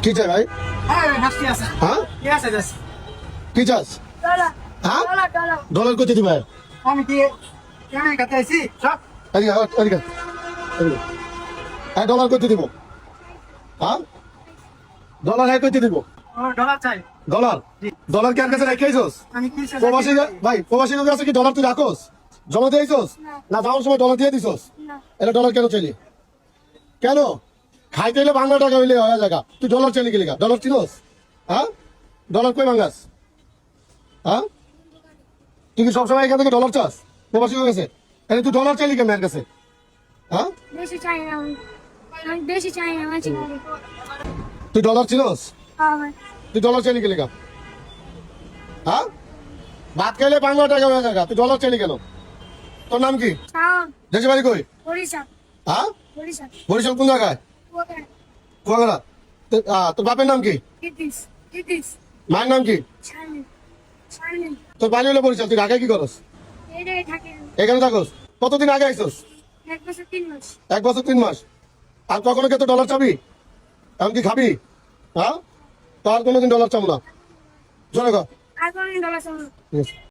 কি চাই ভাই? হ্যাঁ হাসি আছে। হ্যাঁ কি আছে দাস? কি চাস? হ্যাঁ ডলার কত দিবে? আমি কি কেমন কাছে আইছি সব এদিকে এদিকে এদিকে। হ্যাঁ ডলার কত দিব? হ্যাঁ ডলার হ্যাঁ কত দিব? ডলার চাই। ডলার ডলার কি আর কাছে রেখেছিস? আমি কি প্রবাসী ভাই প্রবাসী লোক আছে কি ডলার তুই রাখোস? জমা দিয়েছিস না যাওয়ার সময় ডলার দিয়ে দিছস? এটা ডলার কেন চাইলি? কেন খাইতে হলে বাংলা টাকা হইলে হয় জায়গা, তুই ডলার চাইলি কি লেখা? ডলার চিনোস? হ্যাঁ ডলার কই বাঙ্গাস? হ্যাঁ তুই কি সবসময় এখান থেকে ডলার চাস প্রবাসী লোক আছে? তাহলে তুই ডলার চাইলি কেন এর কাছে? হ্যাঁ বেশি চাই না আমি বেশি চাই না মাঝে তুই ডলার চিনোস? মাঝে তুই ডলার চাইলি কি লেখা? হ্যাঁ ভাত খাইলে বাংলা টাকা হয়ে জায়গা, তুই ডলার চাইলি কেন? তোর নাম কি? শাওন দেশে বাড়ি কই? বরিশাল হ্যাঁ বরিশাল বরিশাল কোন জায়গায়? ওখানে কুয়াকাটা। তোর বাপের নাম কি? ইতিস মায়ের নাম কি? শানি শানি তোর বাড়ি হলো বরিশাল, তুই ঢাকায় কি করস? এটাই থাকে এখানে থাকস? কতদিন আগে আইসস? 1 বছর 3 মাস 1 বছর 3 মাস। আর কখনো কে তো ডলার চাবি? এমনকি খাবি? হ্যাঁ তো আর কোনোদিন ডলার চাবো না। জোরে কর। আর কোনদিন ডলার চাই না।